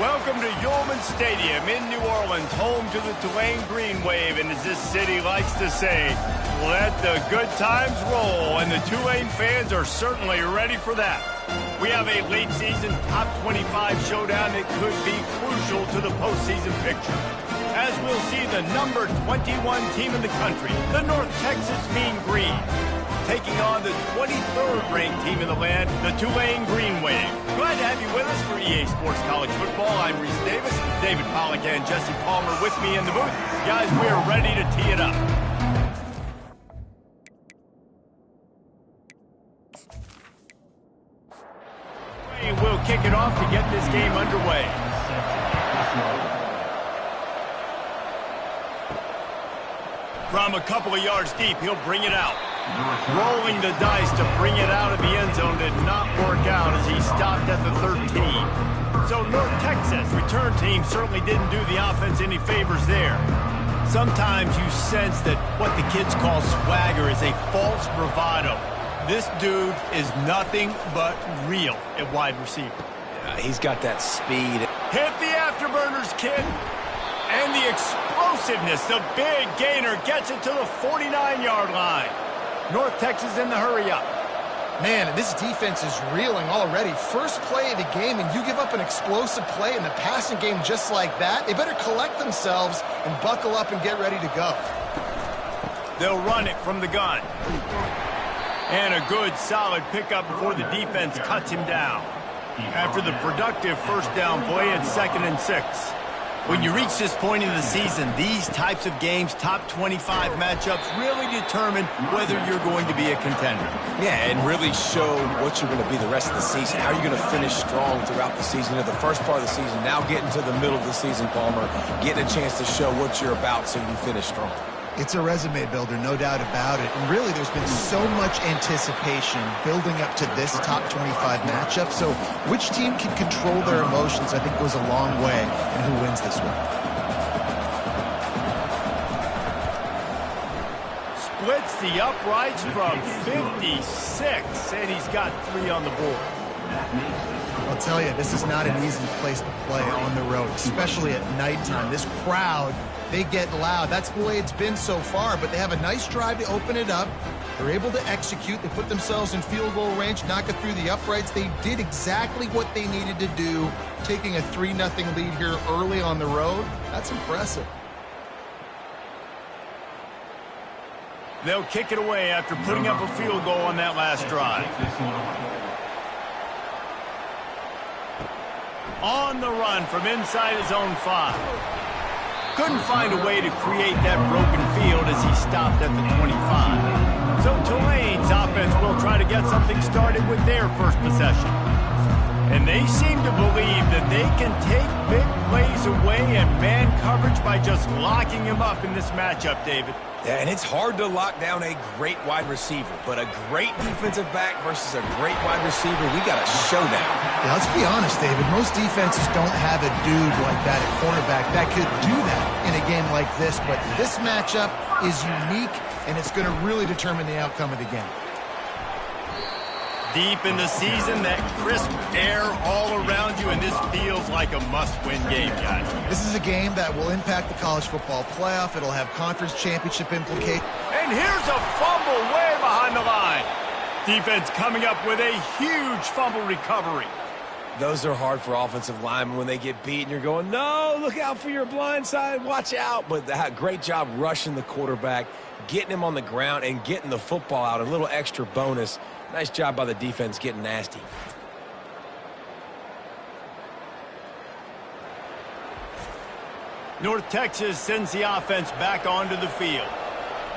Welcome to Yulman Stadium in New Orleans, home to the Tulane Green Wave, and as this city likes to say, let the good times roll, and the Tulane fans are certainly ready for that. We have a late-season top 25 showdown that could be crucial to the postseason picture, as we'll see the number 21 team in the country, the North Texas Mean Green, taking on the 23rd ranked team in the land, the Tulane Green Wave. Glad to have you with us for EA Sports College Football. I'm Reese Davis, David Pollack and Jesse Palmer with me in the booth. Guys, we are ready to tee it up. We'll kick it off to get this game underway. From a couple of yards deep, he'll bring it out. Rolling the dice to bring it out of the end zone did not work out as he stopped at the 13. So North Texas return team certainly didn't do the offense any favors there. Sometimes you sense that what the kids call swagger is a false bravado. This dude is nothing but real at wide receiver. Yeah, he's got that speed. Hit the afterburners, kid. And the explosiveness, the big gainer gets it to the 49-yard line. North Texas in the hurry-up. Man, this defense is reeling already. First play of the game, and you give up an explosive play in the passing game just like that. They better collect themselves and buckle up and get ready to go. They'll run it from the gun. And a good, solid pickup before the defense cuts him down. After the productive first down play at 2nd and 6. When you reach this point in the season, these types of games, top 25 matchups, really determine whether you're going to be a contender. Yeah, and really show what you're going to be the rest of the season. How are you going to finish strong throughout the season, or the first part of the season, now getting to the middle of the season, Palmer, getting a chance to show what you're about so you can finish strong. It's a resume builder, no doubt about it. And really, there's been so much anticipation building up to this top 25 matchup. So which team can control their emotions, I think, goes a long way in who wins this one. Splits the uprights from 56, and he's got 3 on the board. I'll tell you, this is not an easy place to play on the road, especially at nighttime. This crowd, they get loud. That's the way it's been so far, but they have a nice drive to open it up. They're able to execute. They put themselves in field goal range, knock it through the uprights. They did exactly what they needed to do, taking a 3-0 lead here early on the road. That's impressive. They'll kick it away after putting up a field goal on that last drive. On the run from inside his own 5. Couldn't find a way to create that broken field as he stopped at the 25. So Tulane's offense will try to get something started with their first possession. And they seem to believe that they can take big plays away and man coverage by just locking him up in this matchup, David. Yeah, and it's hard to lock down a great wide receiver, but a great defensive back versus a great wide receiver, we got a showdown. Yeah, let's be honest, David. Most defenses don't have a dude like that at cornerback that could do that in a game like this, but this matchup is unique, and it's going to really determine the outcome of the game. Deep in the season, that crisp air all around you, and this feels like a must-win game, guys. This is a game that will impact the college football playoff. It'll have conference championship implications. And here's a fumble way behind the line. Defense coming up with a huge fumble recovery. Those are hard for offensive linemen when they get beat, and you're going, no, look out for your blind side, watch out. But great job rushing the quarterback, getting him on the ground, and getting the football out. A little extra bonus. Nice job by the defense getting nasty. North Texas sends the offense back onto the field.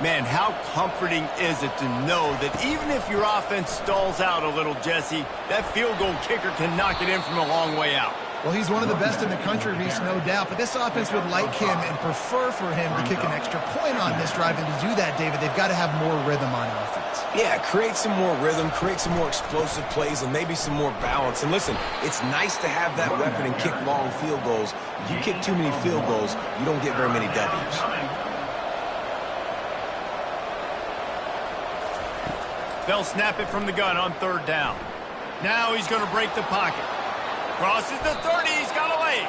Man, how comforting is it to know that even if your offense stalls out a little, Jesse, that field goal kicker can knock it in from a long way out. Well, he's one of the best in the country, Reese, no doubt. But this offense would like him and prefer for him to kick an extra point on this drive. And to do that, David, they've got to have more rhythm on offense. Yeah, create some more rhythm, create some more explosive plays, and maybe some more balance. And listen, it's nice to have that weapon and kick long field goals. If you kick too many field goals, you don't get very many W's. They'll snap it from the gun on 3rd down. Now he's going to break the pocket. Crosses the 30, he's got a play.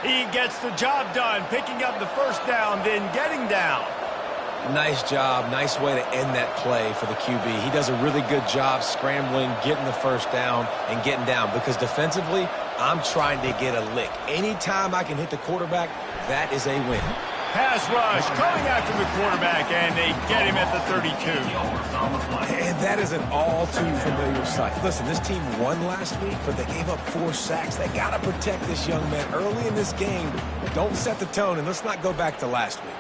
He gets the job done, picking up the first down, then getting down. Nice job. Nice way to end that play for the QB. He does a really good job scrambling, getting the first down, and getting down. Because defensively, I'm trying to get a lick. Anytime I can hit the quarterback, that is a win. Pass rush, going after the quarterback, and they get him at the 32. And that is an all too familiar sight. Listen, this team won last week, but they gave up 4 sacks. They got to protect this young man early in this game. Don't set the tone, and let's not go back to last week.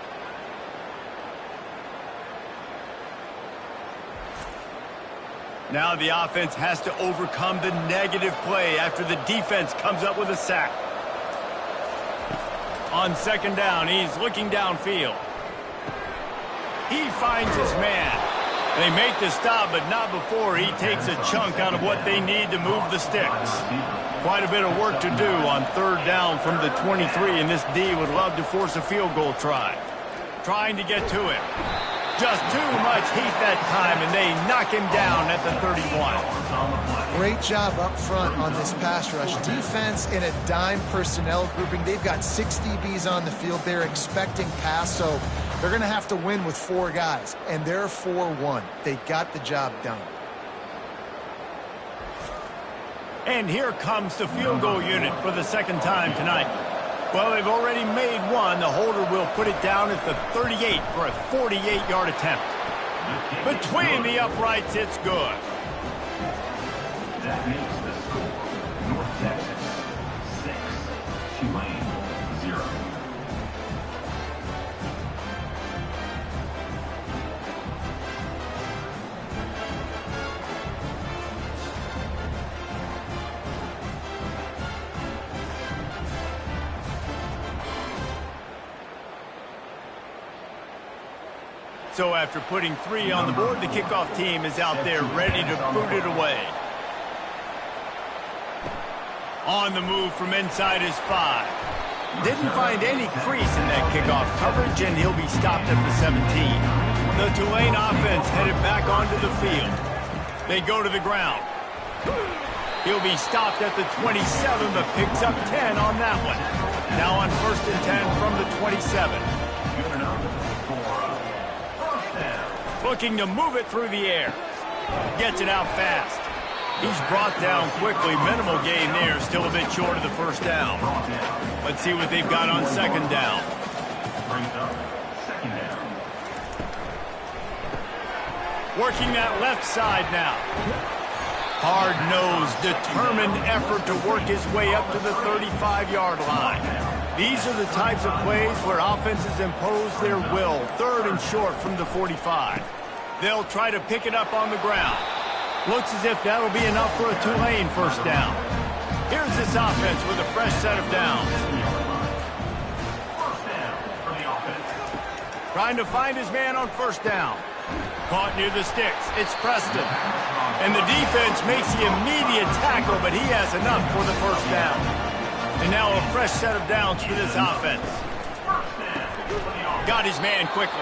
Now the offense has to overcome the negative play after the defense comes up with a sack. On second down, he's looking downfield. He finds his man. They make the stop, but not before he takes a chunk out of what they need to move the sticks. Quite a bit of work to do on third down from the 23, and this D would love to force a field goal try. Trying to get to him. Just too much heat that time, and they knock him down at the 31. Great job up front on this pass rush. Defense in a dime personnel grouping. They've got 6 DBs on the field. They're expecting pass, so they're going to have to win with 4 guys, and they're 4-1. They got the job done. And here comes the field goal unit for the second time tonight. Well, they've already made one. The holder will put it down at the 38 for a 48-yard attempt. Between the uprights, it's good. That makes the score North Texas 6, Tulane 0. So after putting 3 on the board, the kickoff team is out there ready to boot it away. On the move from inside his 5. Didn't find any crease in that kickoff coverage, and he'll be stopped at the 17. The Tulane offense headed back onto the field. They go to the ground. He'll be stopped at the 27, but picks up 10 on that one. Now on 1st and 10 from the 27. Looking to move it through the air. Gets it out fast. He's brought down quickly. Minimal gain there. Still a bit short of the first down. Let's see what they've got on second down. Working that left side now. Hard-nosed, determined effort to work his way up to the 35-yard line. These are the types of plays where offenses impose their will. 3rd and short from the 45. They'll try to pick it up on the ground. Looks as if that'll be enough for a Tulane first down. Here's this offense with a fresh set of downs. Trying to find his man on first down. Caught near the sticks. It's Preston. And the defense makes the immediate tackle, but he has enough for the first down. And now a fresh set of downs for this offense. Got his man quickly.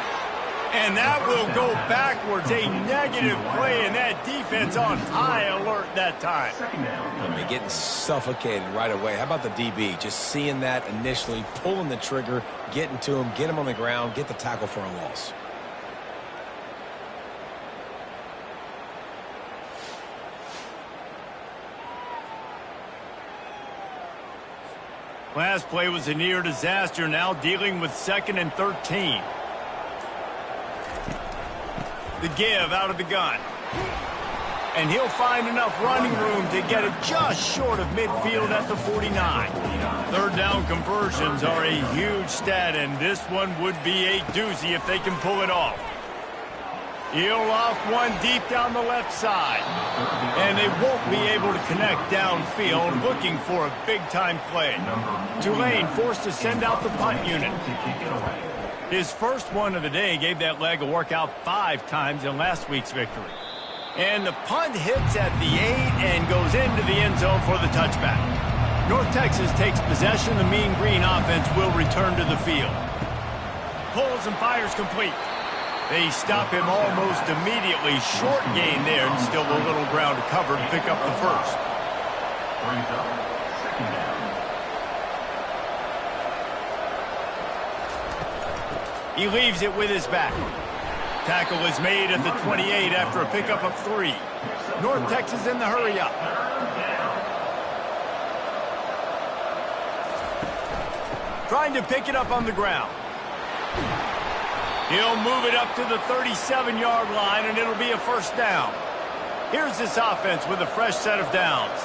And that will go backwards. A negative play, and that defense on high alert that time. I mean, getting suffocated right away. How about the DB? Just seeing that initially, pulling the trigger, getting to him, get him on the ground, get the tackle for a loss. Last play was a near disaster, now dealing with 2nd and 13. The give out of the gun. And he'll find enough running room to get it just short of midfield at the 49. 3rd down conversions are a huge stat, and this one would be a doozy if they can pull it off. He'll off one deep down the left side. And they won't be able to connect downfield, looking for a big-time play. Tulane forced to send out the punt unit. His first one of the day gave that leg a workout 5 times in last week's victory. And the punt hits at the 8 and goes into the end zone for the touchback. North Texas takes possession. The Mean Green offense will return to the field. Pulls and fires complete. They stop him almost immediately. Short gain there, and still a little ground to cover to pick up the first. He leaves it with his back. Tackle is made at the 28 after a pickup of 3. North Texas in the hurry-up. Trying to pick it up on the ground. He'll move it up to the 37-yard line, and it'll be a first down. Here's this offense with a fresh set of downs.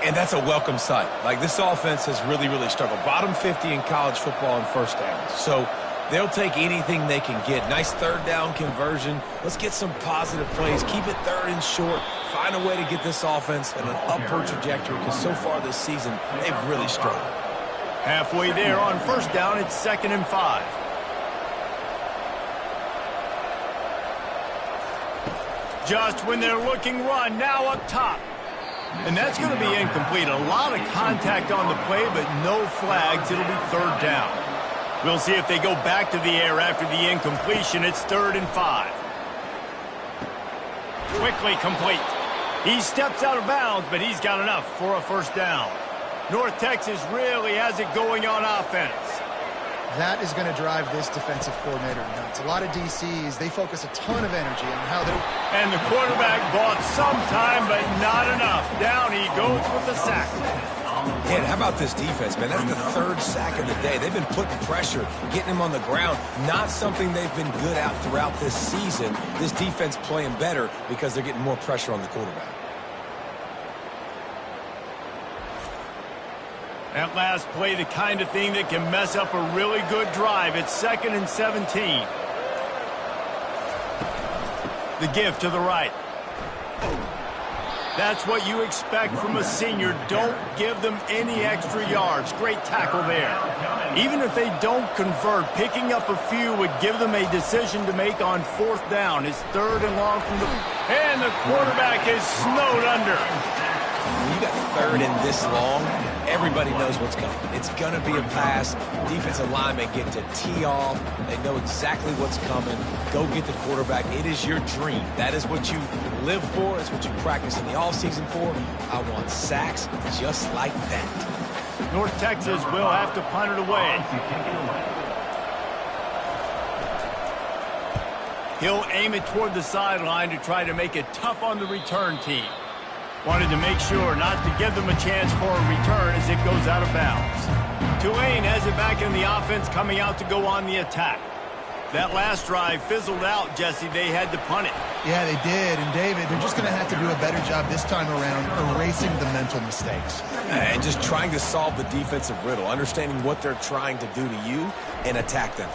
And that's a welcome sight. Like, this offense has really, really struggled. Bottom 50 in college football in first downs. So they'll take anything they can get. Nice third down conversion. Let's get some positive plays. Keep it third and short. Find a way to get this offense in an upward trajectory, because so far this season, they've really struggled. Halfway there on first down, it's 2nd and 5. Just when they're looking run, now up top. And that's going to be incomplete. A lot of contact on the play, but no flags. It'll be 3rd down. We'll see if they go back to the air after the incompletion. It's 3rd and 5. Quickly complete. He steps out of bounds, but he's got enough for a first down. North Texas really has it going on offense. That is going to drive this defensive coordinator nuts. A lot of DCs, they focus a ton of energy on how they're... And the quarterback bought some time, but not enough. Down he goes with the sack. Yeah, and how about this defense, man? That's the 3rd sack of the day. They've been putting pressure, getting him on the ground. Not something they've been good at throughout this season. This defense playing better because they're getting more pressure on the quarterback. That last play, the kind of thing that can mess up a really good drive. It's 2nd and 17. The give to the right. That's what you expect from a senior. Don't give them any extra yards. Great tackle there. Even if they don't convert, picking up a few would give them a decision to make on 4th down. It's 3rd and long from the... And the quarterback is snowed under. When you got 3rd and this long, everybody knows what's coming. It's going to be a pass. Defensive linemen get to tee off. They know exactly what's coming. Go get the quarterback. It is your dream. That is what you live for. It's what you practice in the offseason for. I want sacks just like that. North Texas will have to punt it away. He'll aim it toward the sideline to try to make it tough on the return team. Wanted to make sure not to give them a chance for a return as it goes out of bounds. Tulane has it back in the offense, coming out to go on the attack. That last drive fizzled out, Jesse. They had to punt it. Yeah, they did. And, David, they're just going to have to do a better job this time around erasing the mental mistakes. And just trying to solve the defensive riddle, understanding what they're trying to do to you and attack them.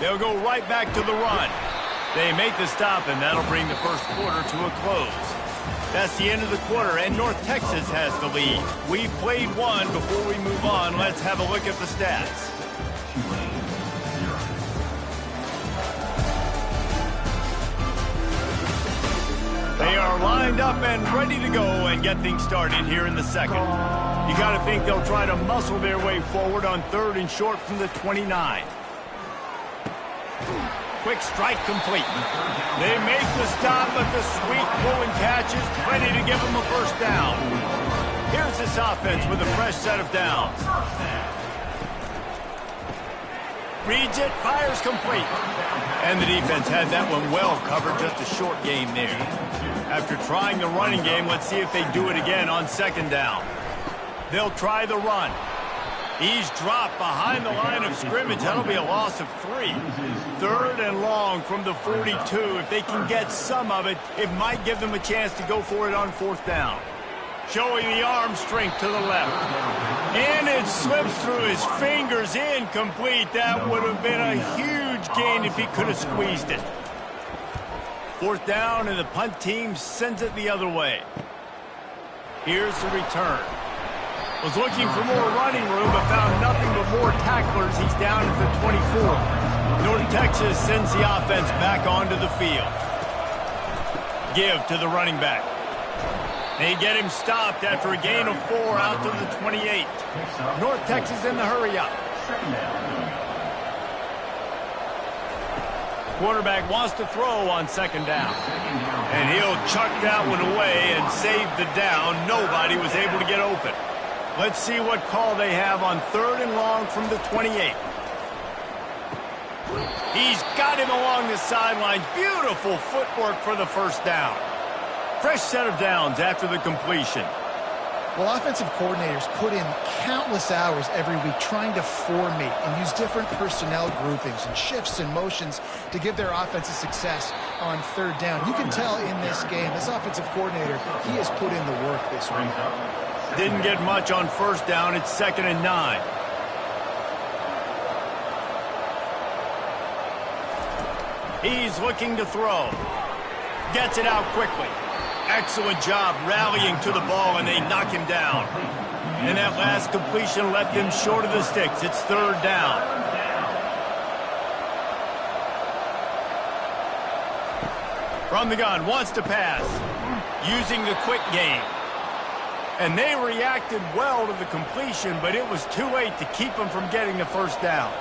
They'll go right back to the run. They make the stop, and that'll bring the first quarter to a close. That's the end of the quarter, and North Texas has the lead. We've played one. Before we move on, let's have a look at the stats. They are lined up and ready to go and get things started here in the second. You got to think they'll try to muscle their way forward on 3rd and short from the 29. Quick strike complete. They make the stop, but the sweet pull and catch is plenty to give them a first down. Here's this offense with a fresh set of downs. Reads it, fires complete. And the defense had that one well covered, just a short game there. After trying the running game, let's see if they do it again on 2nd down. They'll try the run. He's dropped behind the line of scrimmage. That'll be a loss of 3. 3rd and long from the 42. If they can get some of it, it might give them a chance to go for it on 4th down. Showing the arm strength to the left. And it slips through his fingers, incomplete. That would have been a huge gain if he could have squeezed it. 4th down, and the punt team sends it the other way. Here's the return. Was looking for more running room, but found nothing but more tacklers. He's down at the 24. North Texas sends the offense back onto the field. Give to the running back. They get him stopped after a gain of 4 out to the 28. North Texas in the hurry-up. Quarterback wants to throw on 2nd down. And he'll chuck that one away and save the down. Nobody was able to get open. Let's see what call they have on 3rd and long from the 28. He's got him along the sidelines. Beautiful footwork for the first down. Fresh set of downs after the completion. Well, offensive coordinators put in countless hours every week trying to formate and use different personnel groupings and shifts and motions to give their offensive success on third down. You can tell in this game, this offensive coordinator, he has put in the work this week. Didn't get much on first down. It's 2nd and 9. He's looking to throw. Gets it out quickly. Excellent job rallying to the ball, and they knock him down. And that last completion left him short of the sticks. It's 3rd down. From the gun, wants to pass. Using the quick game. And they reacted well to the completion, but it was too late to keep him from getting the first down.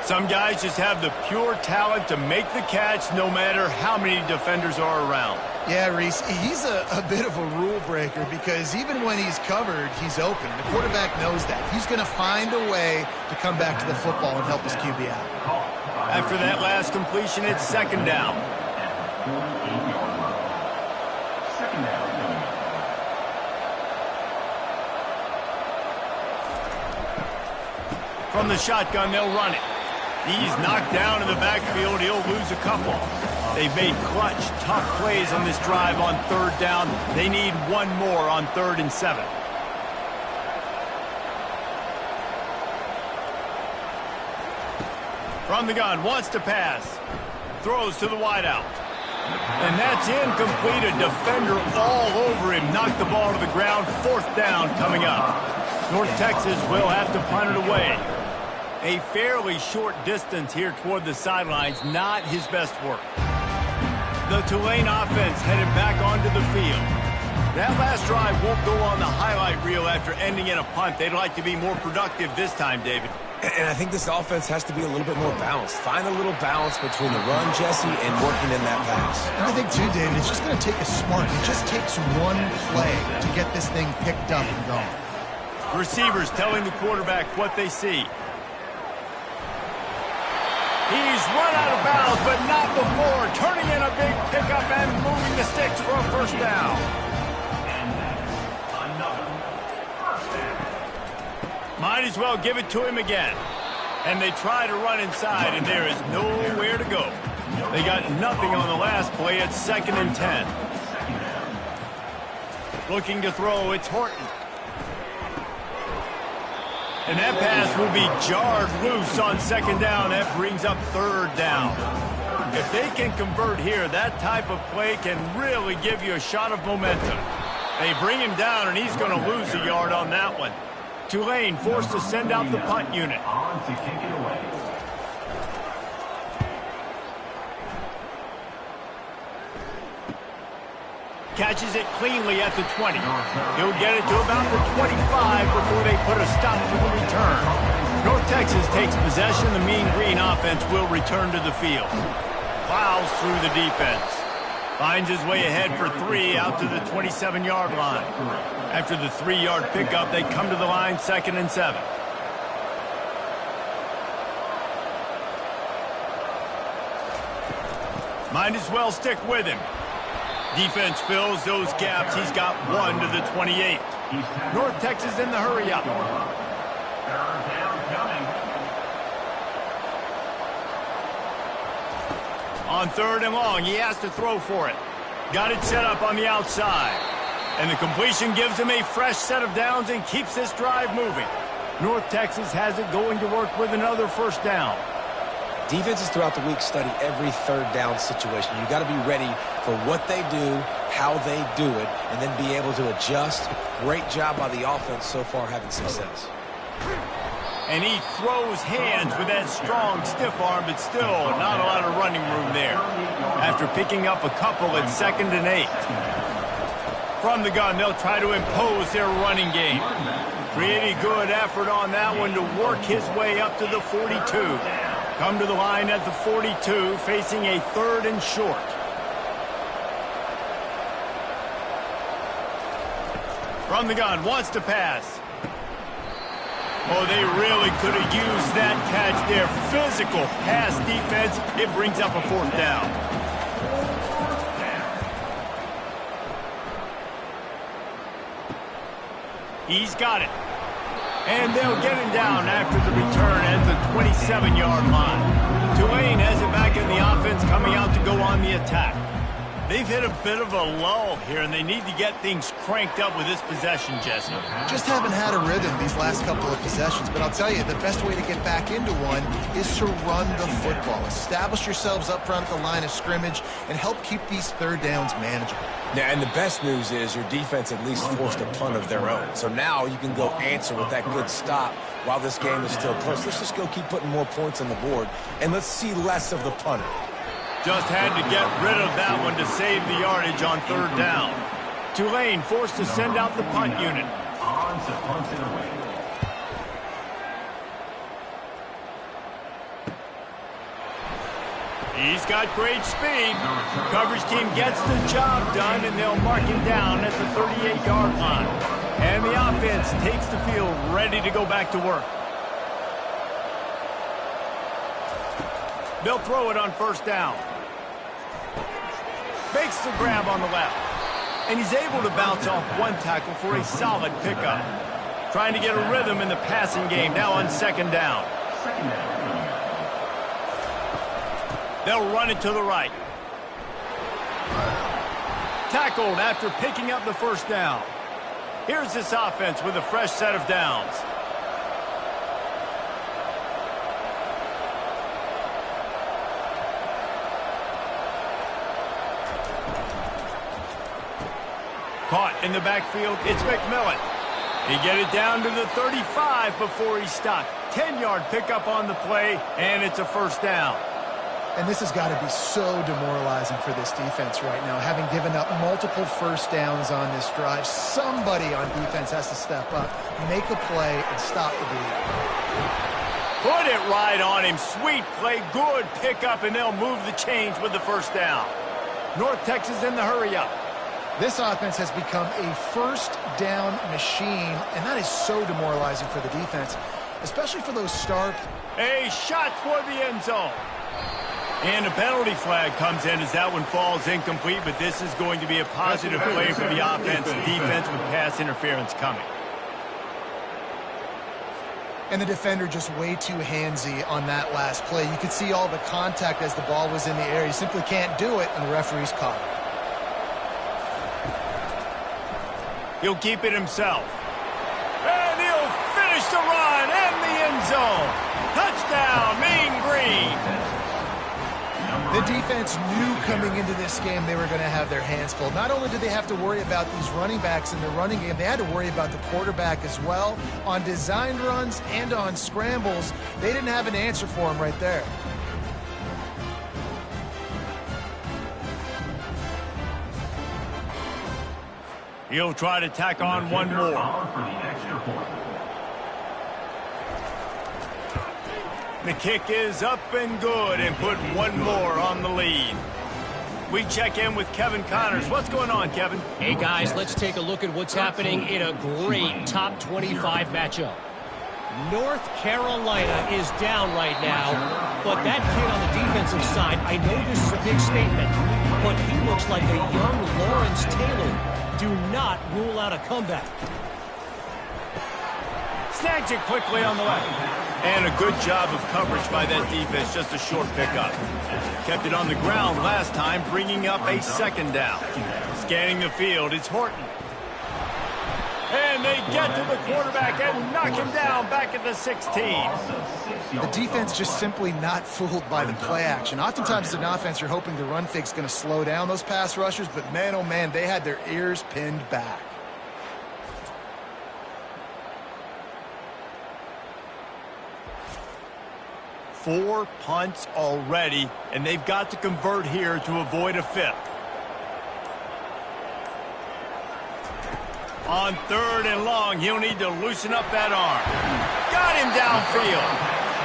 Some guys just have the pure talent to make the catch no matter how many defenders are around. Yeah, Reese, he's a bit of a rule breaker because even when he's covered, he's open. The quarterback knows that. He's going to find a way to come back to the football and help his QB out. After that last completion, it's 2nd down. From the shotgun, they'll run it. He's knocked down in the backfield. He'll lose a couple. They've made clutch, tough plays on this drive on 3rd down. They need one more on 3rd and 7. From the gun, wants to pass. Throws to the wideout. And that's incomplete. A defender all over him. Knocked the ball to the ground. 4th down coming up. North Texas will have to punt it away. A fairly short distance here toward the sidelines, not his best work. The Tulane offense headed back onto the field. That last drive won't go on the highlight reel after ending in a punt. They'd like to be more productive this time, David. And I think this offense has to be a little bit more balanced. Find a little balance between the run, Jesse, and working in that pass. And I think, too, David, it's just going to take a spark. It just takes one play to get this thing picked up and going. Receivers telling the quarterback what they see. He's run out of bounds, but not before. Turning in a big pickup and moving the sticks for a first down. Might as well give it to him again. And they try to run inside, and there is nowhere to go. They got nothing on the last play. It's 2nd and 10. Looking to throw, it's Horton. And that pass will be jarred loose on 2nd down. That brings up 3rd down. If they can convert here, that type of play can really give you a shot of momentum. They bring him down, and he's going to lose a yard on that one. Tulane forced to send out the punt unit. On to kick it away. Catches it cleanly at the 20. He'll get it to about the 25 before they put a stop to the return. North Texas takes possession. The Mean Green offense will return to the field. Plows through the defense. Finds his way ahead for 3 out to the 27-yard line. After the 3-yard pickup, they come to the line 2nd and 7. Might as well stick with him. Defense fills those gaps. He's got 1 to the 28. North Texas in the hurry up. 3rd down coming. On 3rd and long, he has to throw for it. Got it set up on the outside. And the completion gives him a fresh set of downs and keeps this drive moving. North Texas has it going to work with another first down. Defenses throughout the week study every 3rd down situation. You got to be ready for what they do, how they do it, and then be able to adjust. Great job by the offense so far having success. And he throws hands with that strong, stiff arm, but still not a lot of running room there. After picking up a couple at 2nd and 8. From the gun, they'll try to impose their running game. Pretty good effort on that one to work his way up to the 42. Come to the line at the 42, facing a 3rd and short. From the gun, wants to pass. Oh, they really could have used that catch there. Physical pass defense. It brings up a 4th down. He's got it. And they'll get him down after the return at the 27-yard line. Tulane has it back in the offense, coming out to go on the attack. They've hit a bit of a lull here, and they need to get things cranked up with this possession, Jesse. Just haven't had a rhythm these last couple of possessions, but I'll tell you, the best way to get back into one is to run the football. Establish yourselves up front at the line of scrimmage and help keep these 3rd downs manageable. Yeah, and the best news is your defense at least forced a punt of their own. So now you can go answer with that good stop while this game is still close. Let's just go keep putting more points on the board, and let's see less of the punter. Just had to get rid of that one to save the yardage on 3rd down. Tulane forced to send out the punt unit. On to punt it away. He's got great speed. Coverage team gets the job done, and they'll mark him down at the 38-yard line. And the offense takes the field ready to go back to work. They'll throw it on 1st down. Makes the grab on the left. And he's able to bounce off one tackle for a solid pickup. Trying to get a rhythm in the passing game now on 2nd down. They'll run it to the right. Tackled after picking up the 1st down. Here's this offense with a fresh set of downs. Caught in the backfield, it's McMillan. He get it down to the 35 before he stopped. 10-yard pickup on the play, and it's a 1st down. And this has got to be so demoralizing for this defense right now. Having given up multiple 1st downs on this drive, somebody on defense has to step up, make a play, and stop the bleed. Put it right on him. Sweet play, good pickup, and they'll move the chains with the 1st down. North Texas in the hurry-up. This offense has become a 1st down machine, and that is so demoralizing for the defense, especially for those star. A shot toward the end zone. And a penalty flag comes in as that one falls incomplete, but this is going to be a positive play for the offense. Defense with pass interference coming. And the defender just way too handsy on that last play. You could see all the contact as the ball was in the air. You simply can't do it, and the referee's caught it. He'll keep it himself. And he'll finish the run and the end zone. Touchdown, Mean Green. The defense knew coming into this game they were going to have their hands full. Not only did they have to worry about these running backs in the running game, they had to worry about the quarterback as well. On designed runs and on scrambles, they didn't have an answer for him right there. He'll try to tack on one more. The kick is up and good and put one more on the lead. We check in with Kevin Connors. What's going on, Kevin? Hey, guys, let's take a look at what's happening in a great top 25 matchup. North Carolina is down right now, but that kid on the defensive side, I know this is a big statement, but he looks like a young Lawrence Taylor. Do not rule out a comeback. Snags it quickly on the left. And a good job of coverage by that defense, just a short pickup. Kept it on the ground last time, bringing up a 2nd down. Scanning the field, it's Horton. And they get to the quarterback and knock him down back at the 16. The defense just simply not fooled by the play action. Oftentimes as an offense, you're hoping the run fake's going to slow down those pass rushers, but man, oh man, they had their ears pinned back. Four punts already, and they've got to convert here to avoid a 5th. On 3rd and long, he'll need to loosen up that arm. Got him downfield.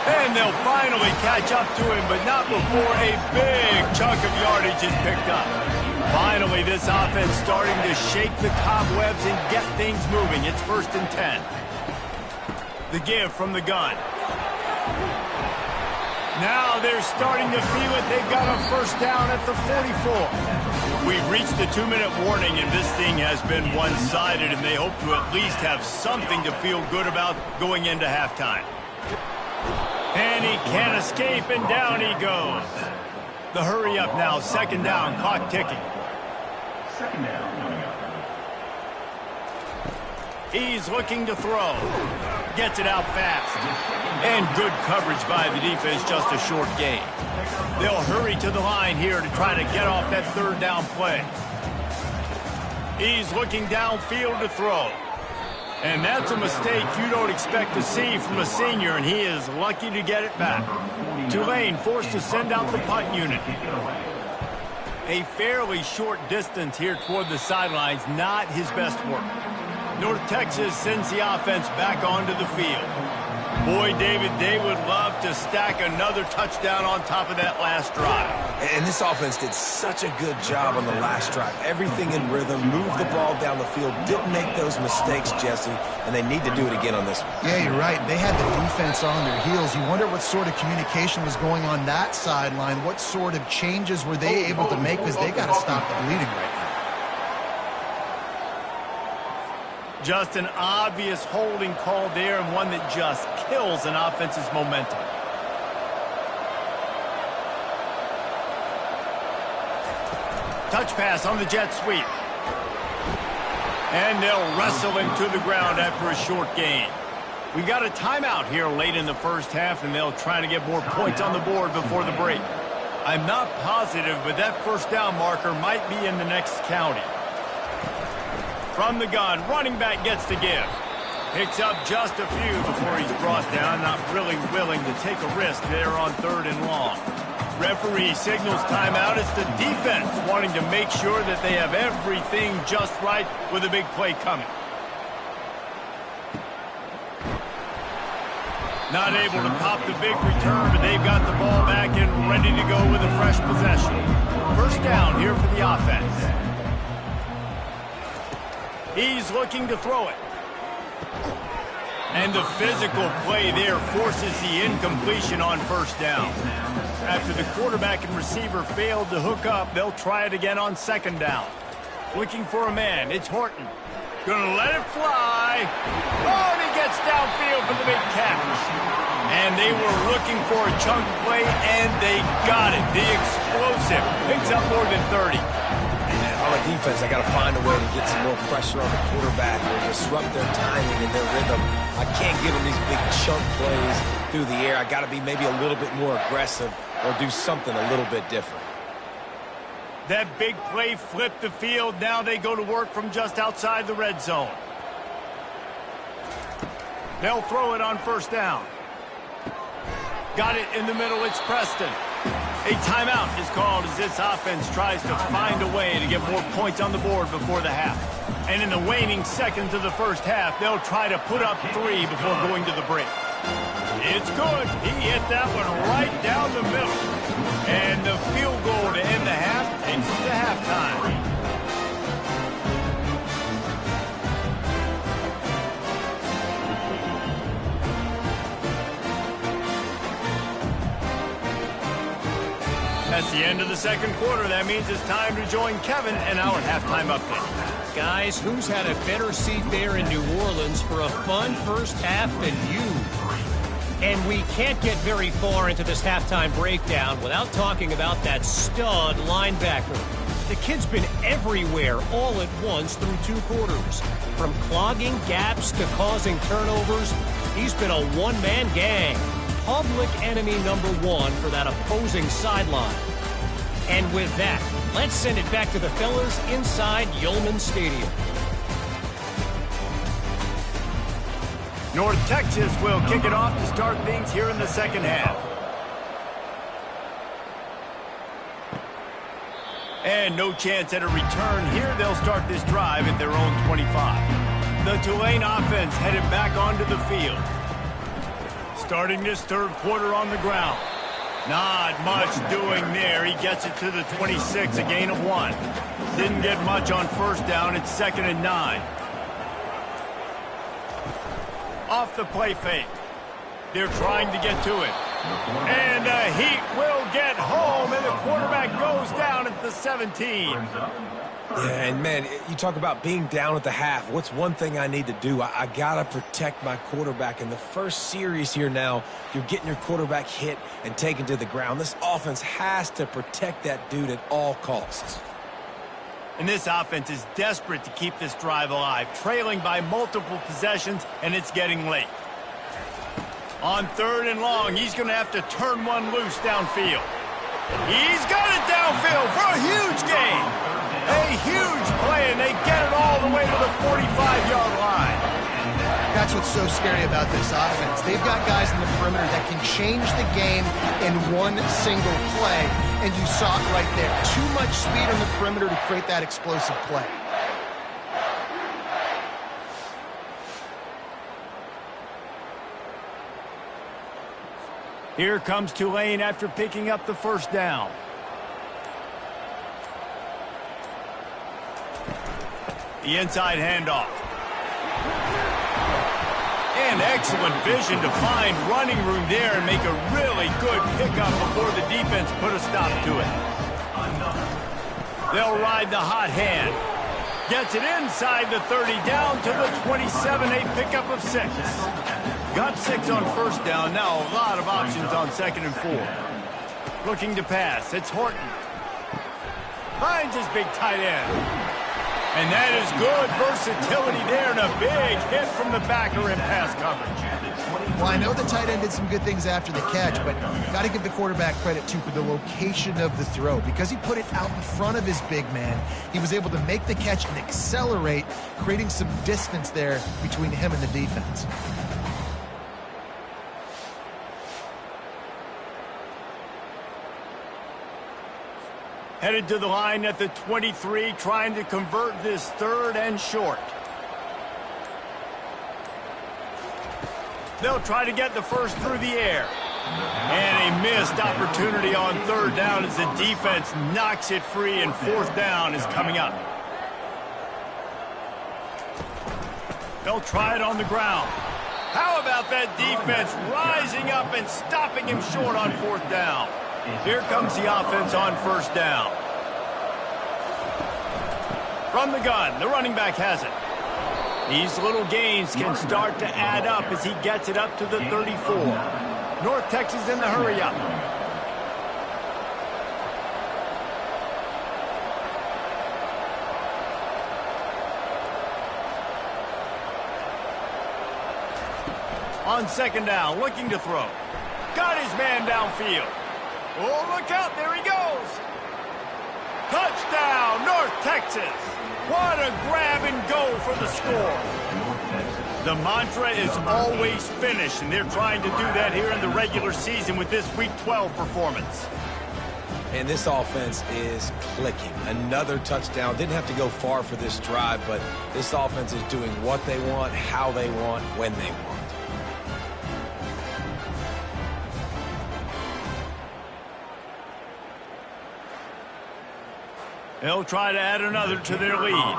And they'll finally catch up to him, but not before a big chunk of yardage is picked up. Finally, this offense starting to shake the cobwebs and get things moving. It's 1st and 10. The give from the gun. Now they're starting to feel it. They've got a first down at the 44. We've reached the 2-minute warning, and this thing has been one-sided, and they hope to at least have something to feel good about going into halftime. And he can't escape, and down he goes. The hurry up now, second down, clock ticking. Second down coming up. He's looking to throw. Gets it out fast. And good coverage by the defense, just a short gain. They'll hurry to the line here to try to get off that third down play. He's looking downfield to throw. And that's a mistake you don't expect to see from a senior, and he is lucky to get it back. Tulane forced to send out the punt unit. A fairly short distance here toward the sidelines, not his best work. North Texas sends the offense back onto the field. Boy, David, they would love to stack another touchdown on top of that last drive. And this offense did such a good job on the last drive. Everything in rhythm, moved the ball down the field, didn't make those mistakes, Jesse, and they need to do it again on this one. Yeah, you're right. They had the defense on their heels. You wonder what sort of communication was going on that sideline. What sort of changes were they able to make, because they got to stop the bleeding right now. Just an obvious holding call there, and one that just kills an offense's momentum. Touch pass on the jet sweep. And they'll wrestle him to the ground after a short gain. We got a timeout here late in the first half, and they'll try to get more points on the board before the break. I'm not positive, but that first down marker might be in the next county. From the gun, running back gets to give. Picks up just a few before he's brought down, not really willing to take a risk there on 3rd and long. Referee signals timeout. It's the defense wanting to make sure that they have everything just right with a big play coming. Not able to pop the big return, but they've got the ball back and ready to go with a fresh possession. First down here for the offense. He's looking to throw it. And the physical play there forces the incompletion on first down. After the quarterback and receiver failed to hook up, they'll try it again on second down. Looking for a man. It's Horton. Gonna let it fly. Oh, and he gets downfield for the big catch. And they were looking for a chunk play, and they got it. The explosive picks up more than 30. On the defense, I got to find a way to get some more pressure on the quarterback or disrupt their timing and their rhythm. I can't give them these big chunk plays through the air. I got to be maybe a little bit more aggressive or do something a little bit different. That big play flipped the field. Now they go to work from just outside the red zone. They'll throw it on first down. Got it in the middle. It's Preston. A timeout is called as this offense tries to find a way to get more points on the board before the half. And in the waning seconds of the first half, they'll try to put up 3 before going to the break. It's good. He hit that one right down the middle. And the field goal to end the half takes us to halftime. That's the end of the second quarter. That means it's time to join Kevin and our halftime update. Guys, who's had a better seat there in New Orleans for a fun first half than you? And we can't get very far into this halftime breakdown without talking about that stud linebacker. The kid's been everywhere all at once through 2 quarters. From clogging gaps to causing turnovers, he's been a one-man gang. Public enemy number 1 for that opposing sideline. And with that, let's send it back to the fellas inside Yulman Stadium. North Texas will kick it off to start things here in the second half. And no chance at a return here. They'll start this drive at their own 25. The Tulane offense headed back onto the field. Starting this third quarter on the ground. Not much doing there. He gets it to the 26, a gain of 1. Didn't get much on first down. It's 2nd and 9. Off the play fake. They're trying to get to it. And the Heat will get home, and the quarterback goes down at the 17. Yeah, and man, you talk about being down at the half. What's one thing I need to do? I got to protect my quarterback. In the first series here now, you're getting your quarterback hit and taken to the ground. This offense has to protect that dude at all costs. And this offense is desperate to keep this drive alive, trailing by multiple possessions, and it's getting late. On 3rd and long, he's going to have to turn one loose downfield. He's got it downfield for a huge gain. A huge play, and they get it all the way to the 45-yard line. That's what's so scary about this offense. They've got guys in the perimeter that can change the game in one single play, and you saw it right there. Too much speed on the perimeter to create that explosive play. Here comes Tulane after picking up the first down. The inside handoff. And excellent vision to find running room there and make a really good pickup before the defense put a stop to it. They'll ride the hot hand. Gets it inside the 30, down to the 27, a pickup of 6. Got 6 on first down. Now a lot of options on 2nd and 4. Looking to pass. It's Horton. Finds his big tight end. And that is good versatility there, and a big hit from the backer in pass coverage. Well, I know the tight end did some good things after the catch, but got to give the quarterback credit, too, for the location of the throw. Because he put it out in front of his big man, he was able to make the catch and accelerate, creating some distance there between him and the defense. Headed to the line at the 23, trying to convert this 3rd and short. They'll try to get the first through the air. And a missed opportunity on 3rd down as the defense knocks it free, and 4th down is coming up. They'll try it on the ground. How about that defense rising up and stopping him short on 4th down? Here comes the offense on 1st down. From the gun, the running back has it. These little gains can start to add up as he gets it up to the 34. North Texas in the hurry up. On 2nd down, looking to throw. Got his man downfield. Oh, look out, there he goes. Touchdown, North Texas. What a grab and go for the score. The mantra is always finish, and they're trying to do that here in the regular season with this Week 12 performance. And this offense is clicking. Another touchdown. Didn't have to go far for this drive, but this offense is doing what they want, how they want, when they want. They'll try to add another to their lead.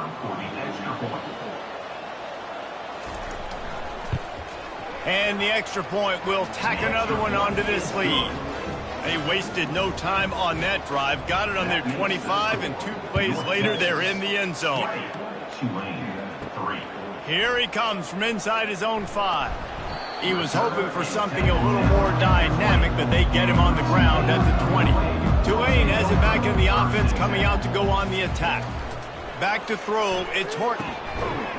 And the extra point will tack another one onto this lead. They wasted no time on that drive. Got it on their 25, and 2 plays later, they're in the end zone. Here he comes from inside his own 5. He was hoping for something a little more dynamic, but they get him on the ground at the 20. Tulane has it back in the offense, coming out to go on the attack. Back to throw, it's Horton.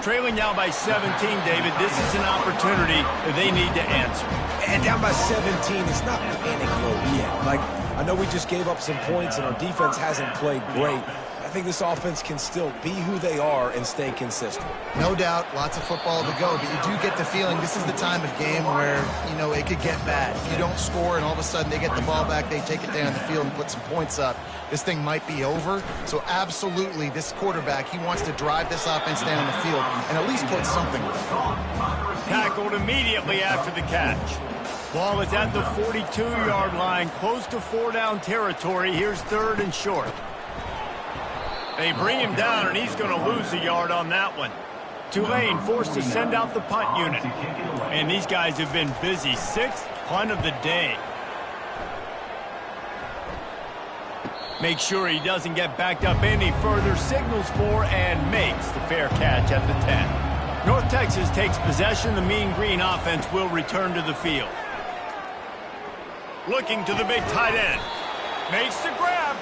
Trailing now by 17, David. This is an opportunity that they need to answer. And down by 17, it's not panic mode yet. Like, I know we just gave up some points and our defense hasn't played great. I think this offense can still be who they are and stay consistent. No doubt, lots of football to go, but you do get the feeling this is the time of game where, you know, it could get bad. If you don't score and all of a sudden they get the ball back, they take it down the field and put some points up, this thing might be over. So absolutely, this quarterback, he wants to drive this offense down the field and at least put something with it. Tackled immediately after the catch. Ball is at the 42-yard line, close to 4-down territory. Here's 3rd and short. They bring him down, and he's going to lose a yard on that one. Tulane forced to send out the punt unit. And these guys have been busy. 6th punt of the day. Make sure he doesn't get backed up any further, signals for and makes the fair catch at the 10. North Texas takes possession. The Mean Green offense will return to the field. Looking to the big tight end. Makes the grab.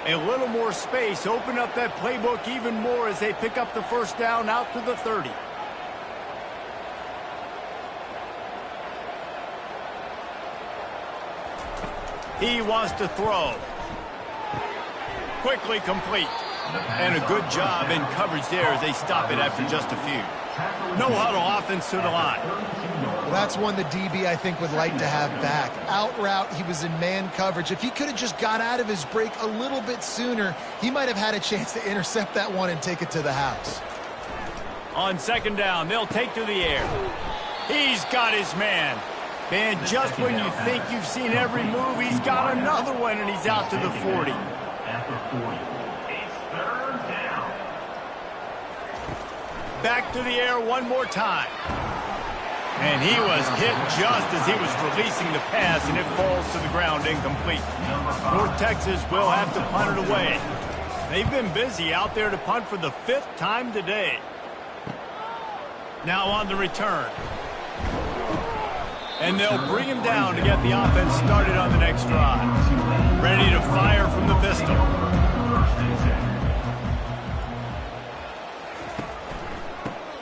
A little more space. Open up that playbook even more as they pick up the first down out to the 30. He wants to throw. Quickly complete. And a good job in coverage there as they stop it after just a few. No huddle offense to the line. Well, that's one the DB, I think, would like to have back. Out route, he was in man coverage. If he could have just got out of his break a little bit sooner, he might have had a chance to intercept that one and take it to the house. On 2nd down, they'll take to the air. He's got his man. And just when you think you've seen every move, he's got another one, and he's out to the 40. After 40, it's 3rd down. Back to the air one more time. And he was hit just as he was releasing the pass, and it falls to the ground incomplete. North Texas will have to punt it away. They've been busy out there to punt for the 5th time today. Now on the return. And they'll bring him down to get the offense started on the next drive. Ready to fire from the pistol.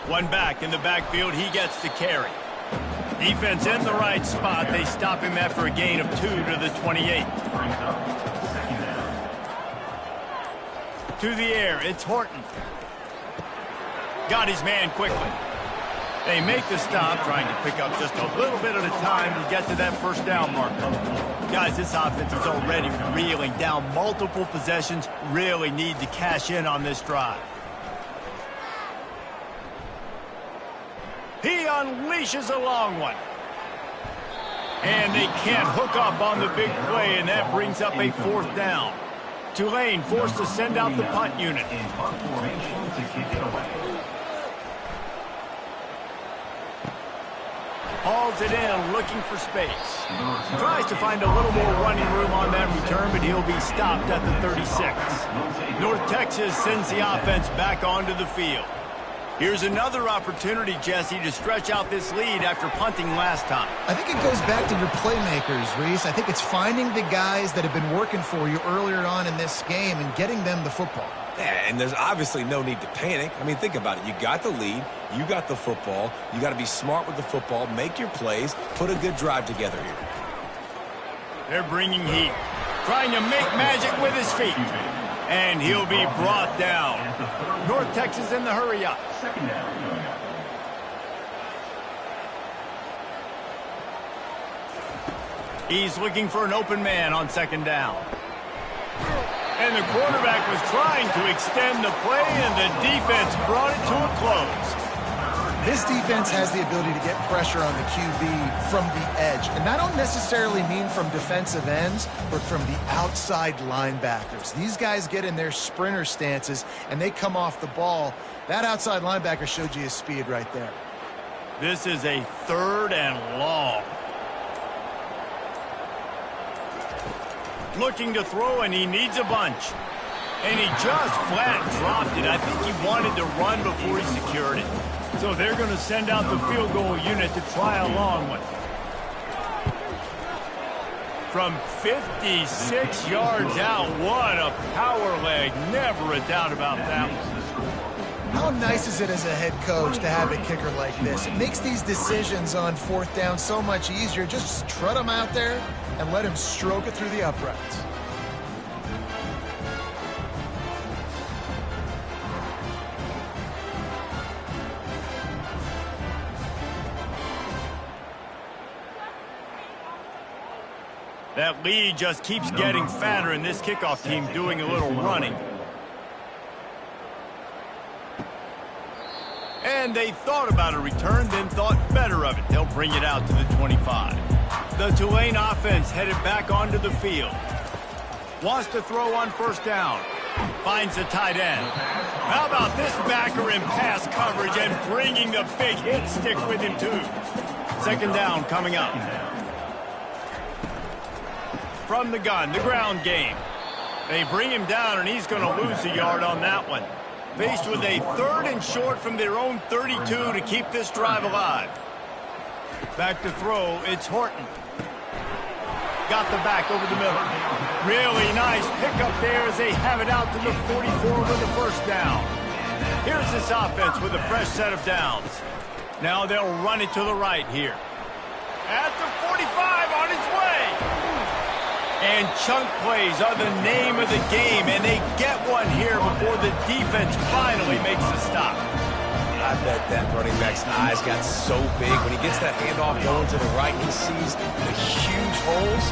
One back in the backfield. He gets to carry. Defense in the right spot. They stop him after a gain of 2 to the 28. To the air. It's Horton. Got his man quickly. They make the stop, trying to pick up just a little bit at a time to get to that first down marker. Guys, this offense is already reeling down multiple possessions. Really need to cash in on this drive. He unleashes a long one. And they can't hook up on the big play, and that brings up a 4th down. Tulane forced to send out the punt unit. In punt formation to kick it away. Hauls it in, looking for space. Tries to find a little more running room on that return, but he'll be stopped at the 36. North Texas sends the offense back onto the field. Here's another opportunity, Jesse, to stretch out this lead after punting last time. I think it goes back to your playmakers, Reese. I think it's finding the guys that have been working for you earlier on in this game and getting them the football. Yeah, and there's obviously no need to panic. I mean, think about it. You got the lead. You got the football. You got to be smart with the football, make your plays, put a good drive together here. They're bringing heat. Trying to make magic with his feet. And he'll be brought down. North Texas in the hurry up. 2nd down. He's looking for an open man on 2nd down. And the quarterback was trying to extend the play, and the defense brought it to a close. This defense has the ability to get pressure on the QB from the edge. And that don't necessarily mean from defensive ends, but from the outside linebackers. These guys get in their sprinter stances, and they come off the ball. That outside linebacker showed you his speed right there. This is a 3rd and long. Looking to throw, and he needs a bunch. And he just flat dropped it. I think he wanted to run before he secured it. So they're going to send out the field goal unit to try a long one. From 56 yards out, what a power leg. Never a doubt about that one. How nice is it as a head coach to have a kicker like this? It makes these decisions on 4th down so much easier. Just trot him out there and let him stroke it through the uprights. That lead just keeps getting fatter, and this kickoff team doing a little running. And they thought about a return, then thought better of it. They'll bring it out to the 25. The Tulane offense headed back onto the field. Wants to throw on 1st down. Finds the tight end. How about this backer in pass coverage and bringing the big hit stick with him, too. Second down coming up. From the gun, the ground game. They bring him down, and he's going to lose a yard on that one. Faced with a 3rd and short from their own 32 to keep this drive alive. Back to throw, it's Horton. Got the back over the middle. Really nice pickup there as they have it out to the 44 with the first down. Here's this offense with a fresh set of downs. Now they'll run it to the right here. At the 45 on its way. And chunk plays are the name of the game, and they get one here before the defense finally makes the stop. I bet that running back's eyes got so big when he gets that handoff going to the right. He sees the huge holes.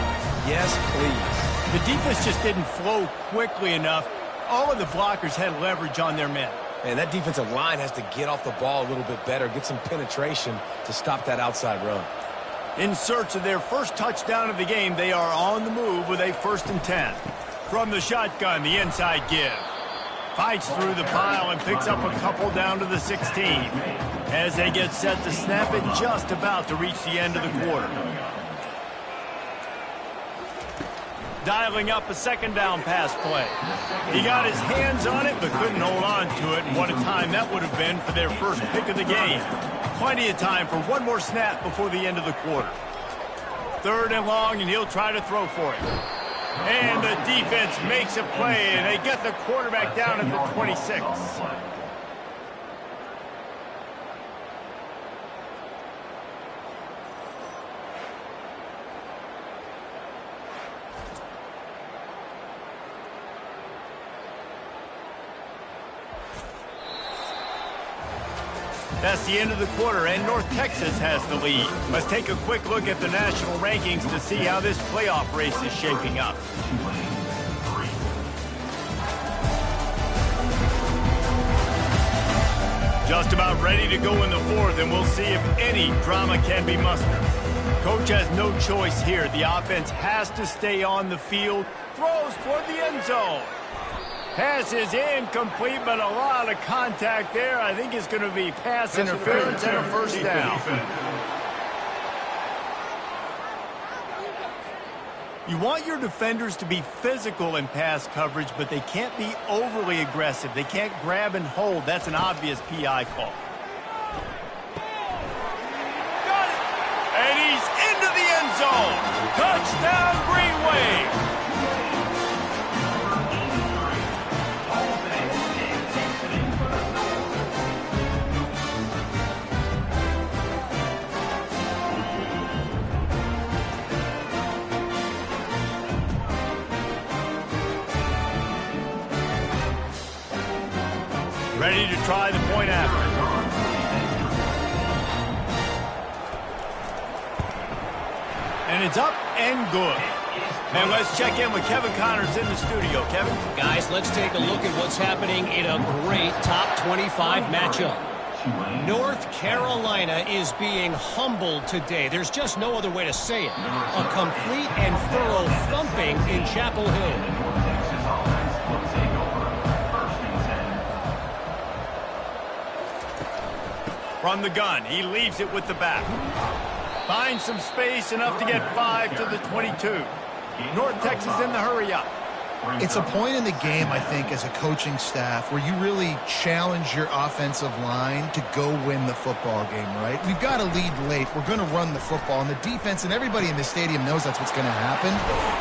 Yes, please. The defense just didn't flow quickly enough. All of the blockers had leverage on their men. Man, that defensive line has to get off the ball a little bit better, get some penetration to stop that outside run. In search of their first touchdown of the game, they are on the move with a 1st and 10. From the shotgun, the inside give. Fights through the pile and picks up a couple down to the 16. As they get set to snap it, just about to reach the end of the quarter. Dialing up a second down pass play. He got his hands on it, but couldn't hold on to it. And what a time that would have been for their first pick of the game. Plenty of time for one more snap before the end of the quarter. 3rd and long, and he'll try to throw for it. And the defense makes a play, and they get the quarterback down at the 26. That's the end of the quarter, and North Texas has the lead. Let's take a quick look at the national rankings to see how this playoff race is shaping up. Just about ready to go in the 4th, and we'll see if any drama can be mustered. Coach has no choice here. The offense has to stay on the field. Throws toward the end zone. Pass is incomplete, but a lot of contact there. I think it's going to be pass interference and a first down. You want your defenders to be physical in pass coverage, but they can't be overly aggressive. They can't grab and hold. That's an obvious PI call. Got it! And he's into the end zone. Touchdown, Green Wave! Ready to try the point after. And it's up and good. And let's check in with Kevin Connors in the studio. Kevin? Guys, let's take a look at what's happening in a great top 25 matchup. North Carolina is being humbled today. There's just no other way to say it. A complete and thorough thumping in Chapel Hill. From the gun, he leaves it with the back. Finds some space, enough to get 5 to the 22. North Texas in the hurry-up. It's a point in the game, I think, as a coaching staff where you really challenge your offensive line to go win the football game, right? We've got to lead late. We're going to run the football, and the defense and everybody in the stadium knows that's what's going to happen.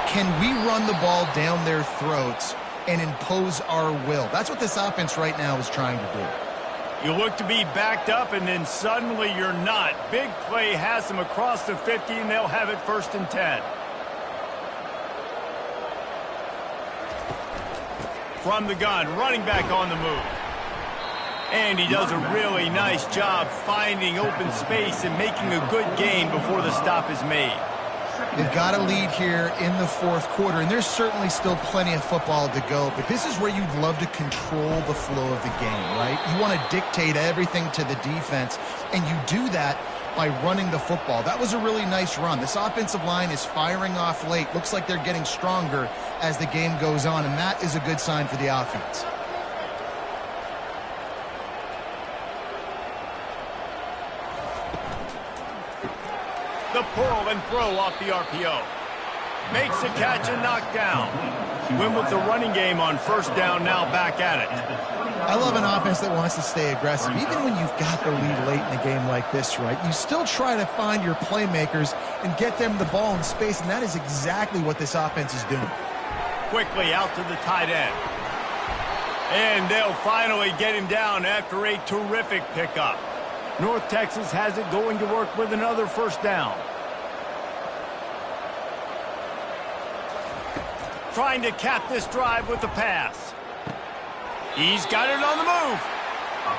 Can we run the ball down their throats and impose our will? That's what this offense right now is trying to do. You look to be backed up, and then suddenly you're not. Big play has them across the 50, and they'll have it 1st and 10. From the gun, running back on the move. And he does a really nice job finding open space and making a good gain before the stop is made. They've got a lead here in the 4th quarter, and there's certainly still plenty of football to go, but this is where you'd love to control the flow of the game, right? You want to dictate everything to the defense, and you do that by running the football. That was a really nice run. This offensive line is firing off late. Looks like they're getting stronger as the game goes on, and that is a good sign for the offense. The pull and throw off the RPO. Makes the catch and knocked down. Win with the running game on first down, now back at it. I love an offense that wants to stay aggressive. Even when you've got the lead late in a game like this, right, you still try to find your playmakers and get them the ball in space, and that is exactly what this offense is doing. Quickly out to the tight end. And they'll finally get him down after a terrific pickup. North Texas has it going to work with another first down. Trying to cap this drive with the pass. He's got it on the move.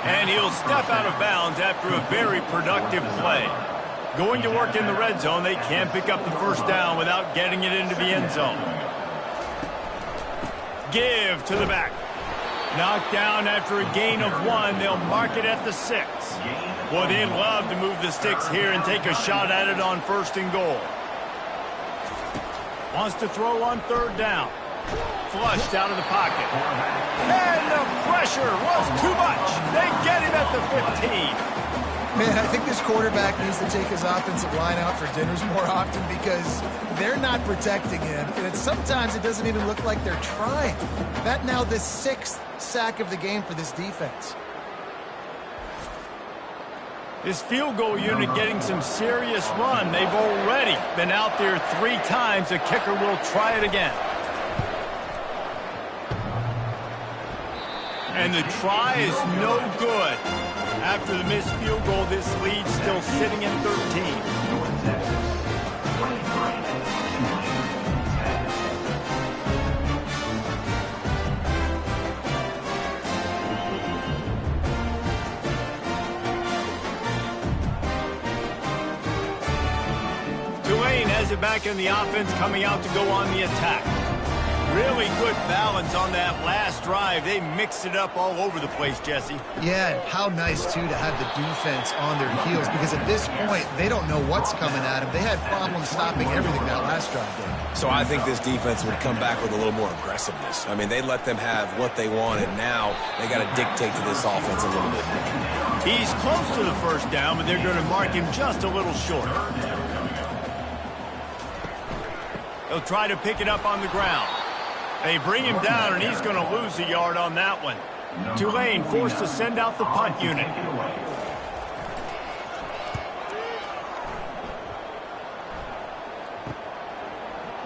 And he'll step out of bounds after a very productive play. Going to work in the red zone. They can't pick up the first down without getting it into the end zone. Give to the back. Knocked down after a gain of 1. They'll mark it at the 6. Boy, they'd love to move the sticks here and take a shot at it on first and goal. Wants to throw on third down. Flushed out of the pocket. And the pressure was too much. They get him at the 15. Man, I think this quarterback needs to take his offensive line out for dinners more often because they're not protecting him. And sometimes it doesn't even look like they're trying. That now the 6th sack of the game for this defense. This field goal unit getting some serious run. They've already been out there 3 times. The kicker will try it again. And the try is no good. After the missed field goal, this lead still sitting at 13. Tulane has it back in the offense, coming out to go on the attack. Really good balance on that last drive. They mixed it up all over the place, Jesse. Yeah, and how nice, too, to have the defense on their heels because at this point, they don't know what's coming at them. They had problems stopping everything that last drive did. So I think this defense would come back with a little more aggressiveness. I mean, they let them have what they wanted. Now they got to dictate to this offense a little bit. He's close to the first down, but they're going to mark him just a little short. He'll try to pick it up on the ground. They bring him down, and he's going to lose a yard on that one. Tulane forced to send out the punt unit.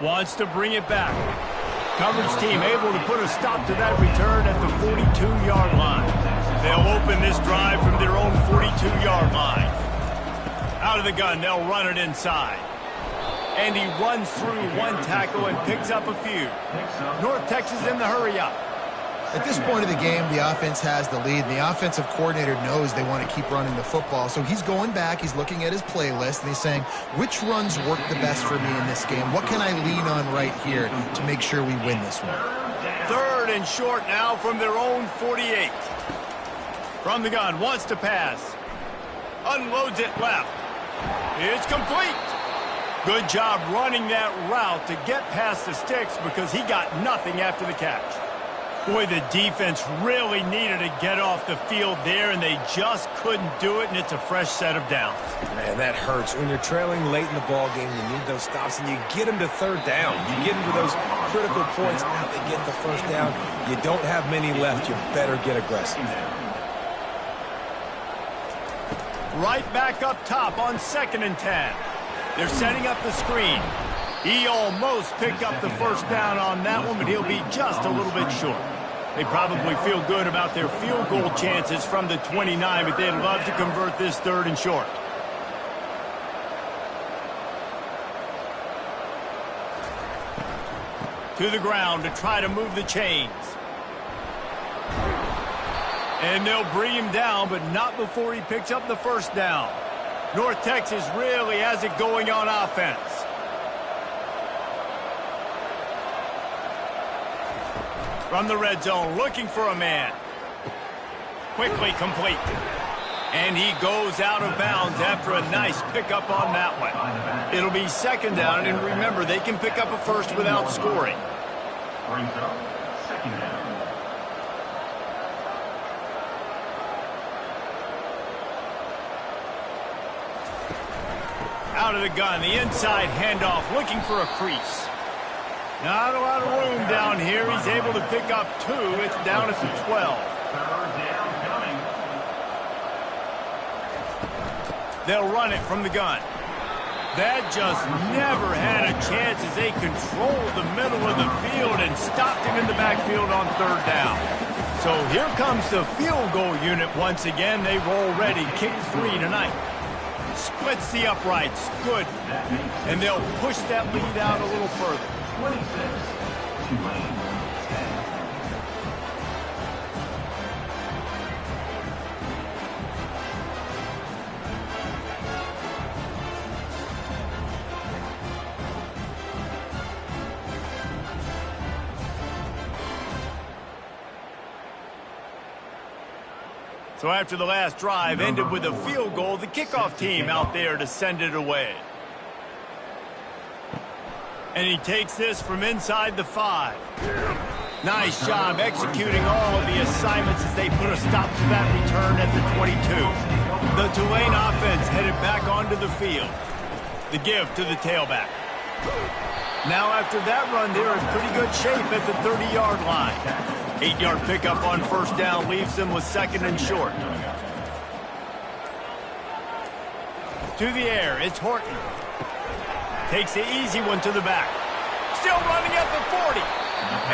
Wants to bring it back. Coverage team able to put a stop to that return at the 42-yard line. They'll open this drive from their own 42-yard line. Out of the gun, they'll run it inside. And he runs through 1 tackle and picks up a few. North Texas in the hurry-up. At this point of the game, the offense has the lead, and the offensive coordinator knows they want to keep running the football. So he's going back, he's looking at his playlist, and he's saying, which runs work the best for me in this game? What can I lean on right here to make sure we win this one? 3rd and short now from their own 48. From the gun, wants to pass. Unloads it left. It's complete. Good job running that route to get past the sticks because he got nothing after the catch. Boy, the defense really needed to get off the field there, and they just couldn't do it, and it's a fresh set of downs. Man, that hurts. When you're trailing late in the ball game, you need those stops, and you get them to 3rd down. You get them to those critical points. Now they get the first down. You don't have many left. You better get aggressive. Right back up top on 2nd and 10. They're setting up the screen. He almost picked up the first down on that one, but he'll be just a little bit short. They probably feel good about their field goal chances from the 29, but they'd love to convert this 3rd and short. To the ground to try to move the chains. And they'll bring him down, but not before he picks up the first down. North Texas really has it going on offense. From the red zone, looking for a man. Quickly complete. And he goes out of bounds after a nice pickup on that one. It'll be second down, and remember, they can pick up a first without scoring. Brings up second down. Out of the gun, the inside handoff, looking for a crease. Not a lot of room down here. He's able to pick up 2. It's down at the 12. Third down coming. They'll run it from the gun. That just never had a chance as they controlled the middle of the field and stopped him in the backfield on third down. So here comes the field goal unit once again. They've already kicked 3 tonight. Splits the uprights. Good. And they'll push that lead out a little further. 26. Tulane. 10. So after the last drive ended with a field goal, the kickoff team out there to send it away. And he takes this from inside the 5. Nice job executing all of the assignments as they put a stop to that return at the 22. The Tulane offense headed back onto the field. The give to the tailback. Now after that run, they're in pretty good shape at the 30-yard line. 8-yard pickup on first down leaves them with second and short. To the air, it's Horton. Takes the easy one to the back. Still running at the 40.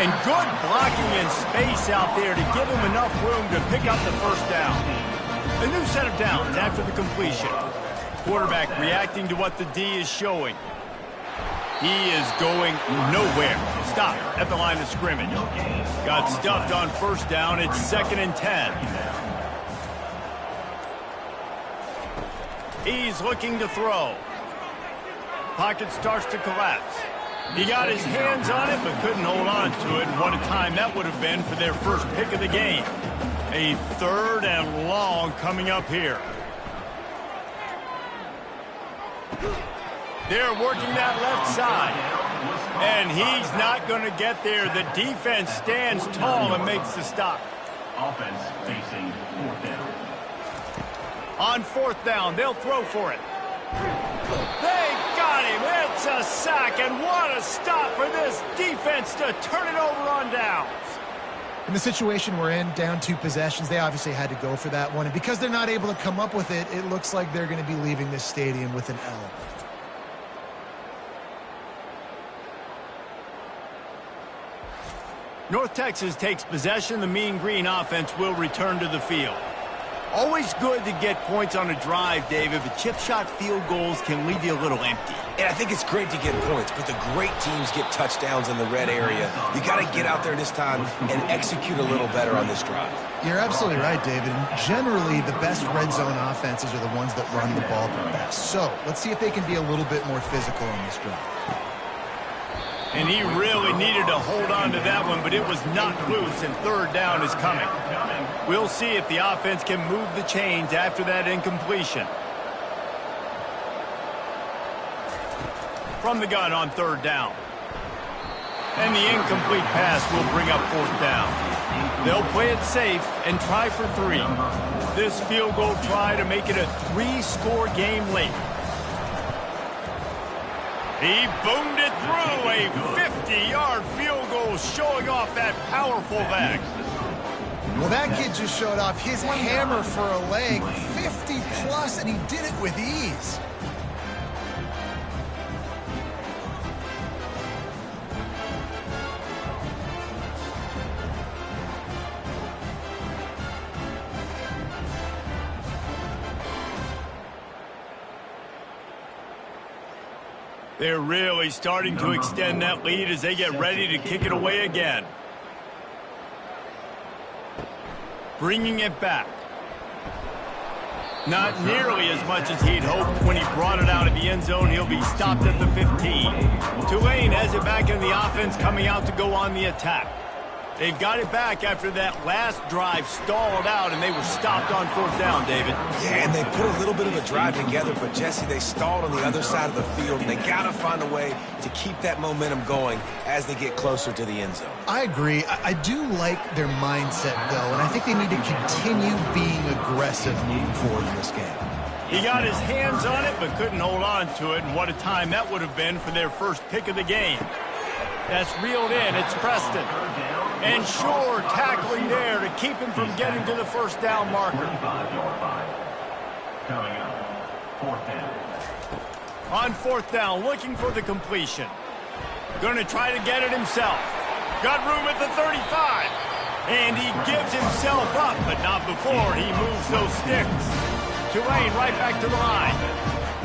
And good blocking in space out there to give him enough room to pick up the first down. A new set of downs after the completion. Quarterback reacting to what the D is showing. He is going nowhere. Stop at the line of scrimmage. Got stuffed on first down. It's second and 10. He's looking to throw. Pocket starts to collapse. He got his hands on it, but couldn't hold on to it. And what a time that would have been for their first pick of the game. A third and long coming up here. They're working that left side. And he's not going to get there. The defense stands tall and makes the stop. Offense facing fourth down. On fourth down, they'll throw for it. They got him. It's a sack, and what a stop for this defense to turn it over on downs. In the situation we're in, down 2 possessions, they obviously had to go for that one. And because they're not able to come up with it, it looks like they're going to be leaving this stadium with an L. North Texas takes possession. The Mean Green offense will return to the field. Always good to get points on a drive, David, but chip shot field goals can leave you a little empty. And I think it's great to get points, but the great teams get touchdowns in the red area. You got to get out there this time and execute a little better on this drive. You're absolutely right, David. And generally, the best red zone offenses are the ones that run the ball the best. So let's see if they can be a little bit more physical on this drive. And he really needed to hold on to that one, but it was not loose, and third down is coming. We'll see if the offense can move the chains after that incompletion. From the gun on third down. And the incomplete pass will bring up fourth down. They'll play it safe and try for 3. This field goal try to make it a 3-score game late. He boomed it through, a 50-yard field goal showing off that powerful leg. Well, that kid just showed off his hammer for a leg, 50-plus, and he did it with ease. They're really starting to extend that lead as they get ready to kick it away again. Bringing it back. Not nearly as much as he'd hoped when he brought it out of the end zone. He'll be stopped at the 15. Tulane has it back in the offense, coming out to go on the attack. They've got it back after that last drive stalled out, and they were stopped on 4th down, David. Yeah, and they put a little bit of a drive together, but, Jesse, they stalled on the other side of the field, and they got to find a way to keep that momentum going as they get closer to the end zone. I agree. I do like their mindset, though, and I think they need to continue being aggressive moving forward in this game. He got his hands on it, but couldn't hold on to it, and what a time that would have been for their first pick of the game. That's reeled in. It's Preston. And sure, tackling there to keep him from getting to the first down marker. Coming up, 4th down. On 4th down, looking for the completion. Going to try to get it himself. Got room at the 35. And he gives himself up, but not before he moves those sticks. Tulane right back to the line.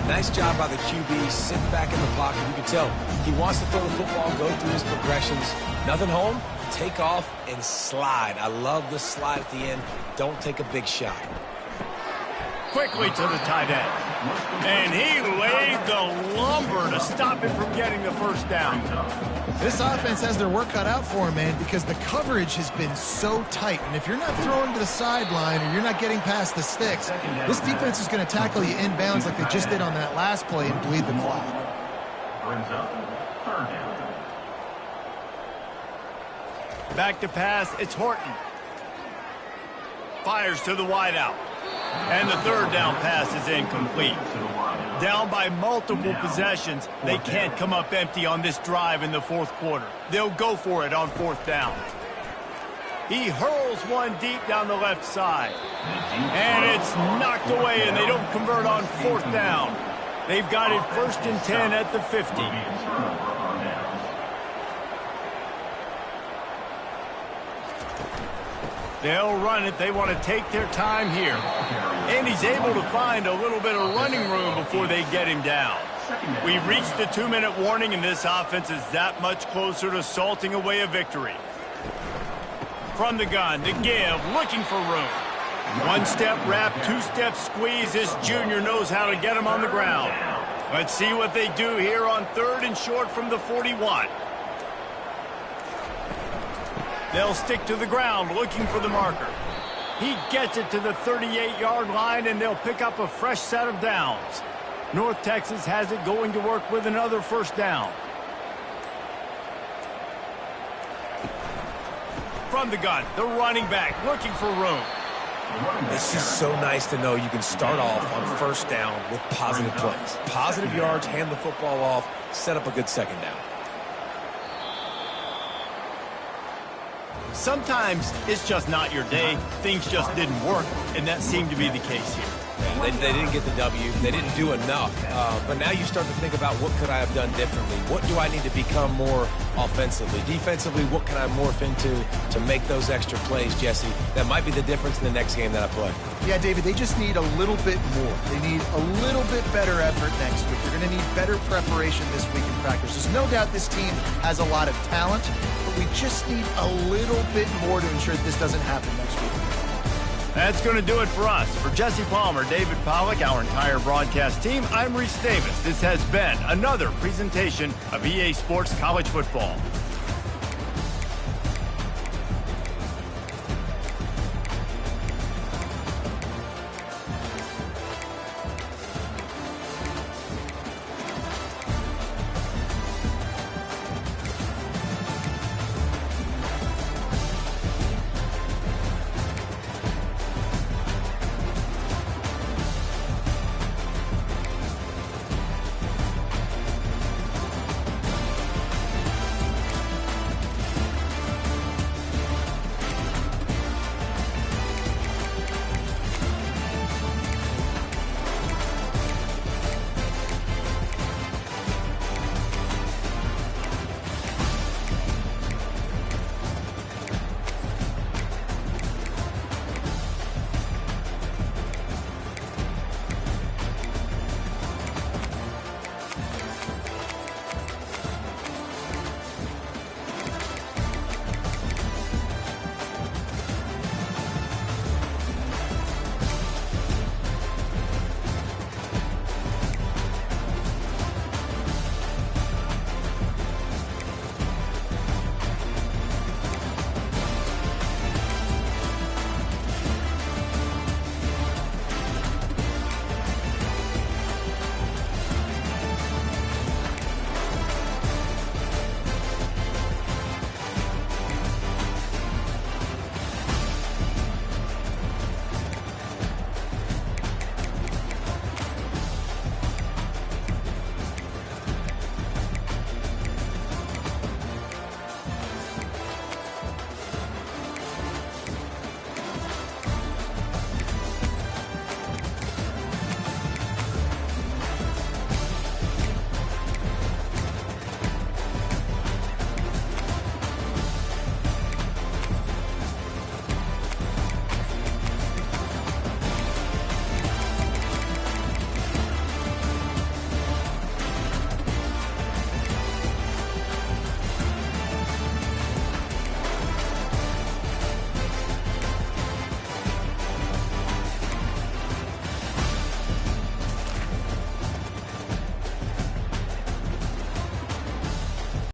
Nice job by the QB. Sit back in the pocket. You can tell he wants to throw the football, go through his progressions. Nothing home, take off, and slide. I love the slide at the end. Don't take a big shot. Quickly to the tight end. And he laid the lumber to stop him from getting the first down. This offense has their work cut out for them, man, because the coverage has been so tight. And if you're not throwing to the sideline or you're not getting past the sticks, this defense is going to tackle you inbounds like they just did on that last play and bleed the clock. Brings up 3rd down. Back to pass, it's Horton. Fires to the wideout. And the 3rd down pass is incomplete. Down by multiple possessions, they can't come up empty on this drive in the 4th quarter. They'll go for it on 4th down. He hurls one deep down the left side. And it's knocked away, and they don't convert on 4th down. They've got it 1st and 10 at the 50. They'll run it. They want to take their time here. And he's able to find a little bit of running room before they get him down. We've reached the 2-minute warning, and this offense is that much closer to salting away a victory. From the gun, to give, looking for room. 1-step wrap, 2-step squeeze. This junior knows how to get him on the ground. Let's see what they do here on 3rd and short from the 41. They'll stick to the ground looking for the marker. He gets it to the 38-yard line, and they'll pick up a fresh set of downs. North Texas has it going to work with another 1st down. From the gun, the running back looking for room. It's just so nice to know you can start off on 1st down with positive plays. Positive yards, hand the football off, set up a good 2nd down. Sometimes it's just not your day. Things just didn't work, and that seemed to be the case here. They didn't get the W. They didn't do enough. But now you start to think about what could I have done differently? What do I need to become more offensively? Defensively, what can I morph into to make those extra plays, Jesse? That might be the difference in the next game that I play. Yeah, David, they just need a little bit more. They need a little bit better effort next week. They're going to need better preparation this week in practice. There's no doubt this team has a lot of talent, but we just need a little bit more to ensure that this doesn't happen next week. That's going to do it for us. For Jesse Palmer, David Pollack, our entire broadcast team, I'm Reese Davis. This has been another presentation of EA Sports College Football.